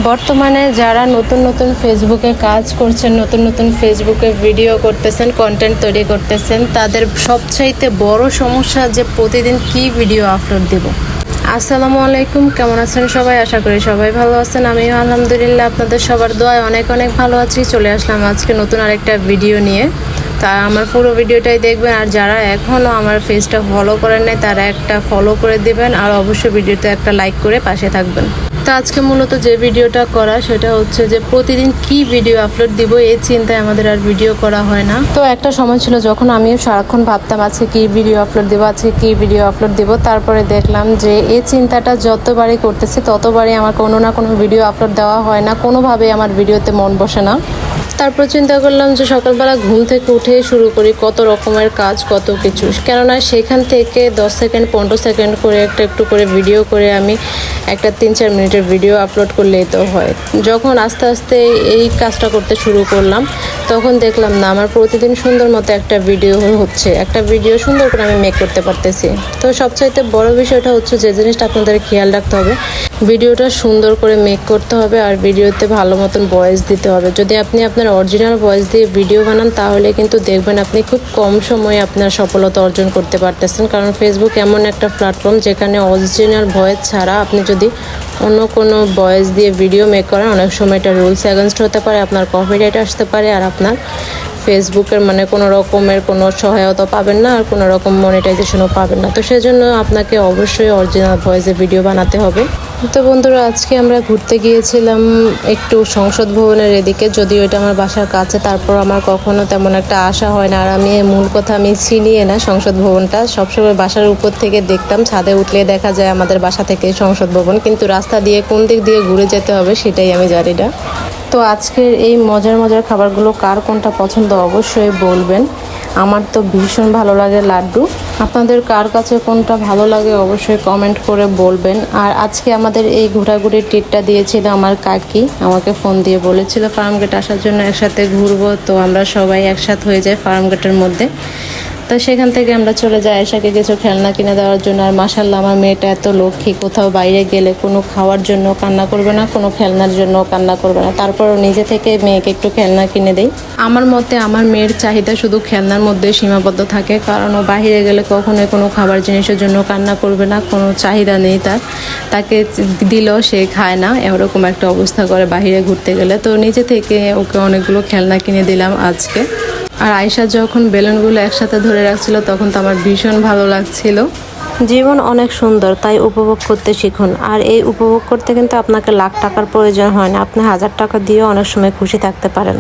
বর্তমানে যারা নতুন নতুন ফেসবুকে কাজ করছেন, নতুন নতুন ফেসবুকে ভিডিও করতেছেন, কন্টেন্ট তৈরি করতেছেন, তাদের সবচাইতে বড় সমস্যা যে প্রতিদিন কি ভিডিও আপলোড দেব। আসসালামু আলাইকুম, কেমন আছেন সবাই? আশা করি সবাই ভালো আছেন। আমিও আলহামদুলিল্লাহ আপনাদের সবার দোয়ায় অনেক অনেক ভালো আছি। চলে আসলাম আজকে নতুন আরেকটা ভিডিও নিয়ে। তা আমার পুরো ভিডিওটাই দেখবেন, আর যারা এখনও আমার পেজটা ফলো করেন নাই তারা একটা ফলো করে দিবেন, আর অবশ্যই ভিডিওতে একটা লাইক করে পাশে থাকবেন। তো আজকে মূলত যে ভিডিওটা করা সেটা হচ্ছে যে প্রতিদিন কি ভিডিও আপলোড দিব, এই চিন্তায় আমাদের আর ভিডিও করা হয় না। তো একটা সময় ছিল যখন আমিও সারাক্ষণ ভাবতাম আজকে কি ভিডিও আপলোড দিব, আজকে কি ভিডিও আপলোড দিব। তারপরে দেখলাম যে এই চিন্তাটা যতবারই করতেছি ততবারই আমার কোনো না কোনো ভিডিও আপলোড দেওয়া হয় না, কোনোভাবেই আমার ভিডিওতে মন বসে না। তারপর চিন্তা করলাম যে সকালবেলা ঘুম থেকে উঠে শুরু করি কত রকমের কাজ, কত কিছু। কেননা সেখান থেকে 10 সেকেন্ড 15 সেকেন্ড করে একটু করে ভিডিও করে আমি একটা 3-4 মিনিটের ভিডিও আপলোড করলেই তো হয়। যখন আস্তে আস্তে এই কাজটা করতে শুরু করলাম তখন দেখলাম না আমার প্রতিদিন সুন্দর মতো একটা ভিডিও হচ্ছে, একটা ভিডিও সুন্দর করে আমি মেক করতে পারতেছি। তো সবচাইতে বড় বিষয়টা হচ্ছে যে জিনিসটা আপনাদের খেয়াল রাখতে হবে, ভিডিওটা সুন্দর করে মেক করতে হবে আর ভিডিওতে ভালো মতন ভয়েস দিতে হবে। যদি আপনি আপনার অরিজিনাল ভয়েস দিয়ে ভিডিও বানান তাহলে কিন্তু দেখবেন আপনি খুব কম সময়ে আপনার সফলতা অর্জন করতে পারতেছেন। কারণ ফেসবুক এমন একটা প্ল্যাটফর্ম যেখানে অরিজিনাল ভয়েস ছাড়া আপনি যদি অন্য কোনো ভয়েস দিয়ে ভিডিও মেক করেন অনেক সময় এটা রুলস অ্যাগেনস্ট হতে পারে, আপনার কপিরাইট আসতে পারে, আর আপনার ফেসবুকের কোনো রকমের কোনো সহায়তা পাবেন না, আর কোনো রকম মনিটাইজেশনও পাবেন না। তো সেজন্য আপনাকে অবশ্যই অরিজিনাল ভয়েসে ভিডিও বানাতে হবে। তো বন্ধুরা, আজকে আমরা ঘুরতে গিয়েছিলাম একটু সংসদ ভবনের এদিকে, যদিও এটা আমার বাসার কাছে, তারপর আমার কখনো তেমন একটা আশা হয় না। আর আমি মূল কথা আমি চিনিয়ে না সংসদ ভবনটা, সবসময় বাসার উপর থেকে দেখতাম, ছাদে উঠলে দেখা যায় আমাদের বাসা থেকে সংসদ ভবন, কিন্তু রাস্তা দিয়ে কোন দিক দিয়ে ঘুরে যেতে হবে সেটাই আমি জানি না। তো আজকের এই মজার মজার খাবারগুলো কার কোনটা পছন্দ অবশ্যই বলবেন। আমার তো ভীষণ ভালো লাগে লাড্ডু, আপনাদের কার কাছে কোনটা ভালো লাগে অবশ্যই কমেন্ট করে বলবেন। আর আজকে আমাদের এই ঘোরাঘুরির ট্রিটটা দিয়েছিল আমার কাকি, আমাকে ফোন দিয়ে বলেছিল ফার্মগেট আসার জন্য, একসাথে ঘুরবো। তো আমরা সবাই একসাথে হয়ে যাই ফার্মগেটের মধ্যে। তো সেখান থেকে আমরা চলে যাই আয়েশাকে কিছু খেলনা কিনে দেওয়ার জন্য। আর মাশাআল্লাহ আমার মেয়েটা এত লক্ষ্মী, কোথাও বাইরে গেলে কোনো খাওয়ার জন্য কান্না করবে না, কোনো খেলনার জন্য কান্না করবে না, তারপরও নিজে থেকে মেয়েকে একটু খেলনা কিনে দেই। আমার মতে আমার মেয়ের চাহিদা শুধু খেলনার মধ্যে সীমাবদ্ধ থাকে, কারণ ও বাইরে গেলে কখনোই কোনো খাবার জিনিসের জন্য কান্না করবে না, কোনো চাহিদা নেই তার, তাকে দিলেও সে খায় না, এরকম একটা অবস্থা করে বাইরে ঘুরতে গেলে। তো নিজে থেকে ওকে অনেকগুলো খেলনা কিনে দিলাম আজকে। আর আয়েশা যখন বেলুনগুলো একসাথে ধরে রাখছিল তখন তো আমার ভীষণ ভালো লাগছিল। জীবন অনেক সুন্দর, তাই উপভোগ করতে শিখুন। আর এই উপভোগ করতে কিন্তু আপনাকে লাখ টাকার প্রয়োজন হয় না, আপনি 1000 টাকা দিয়েও অনেক সময় খুশি থাকতে পারেন।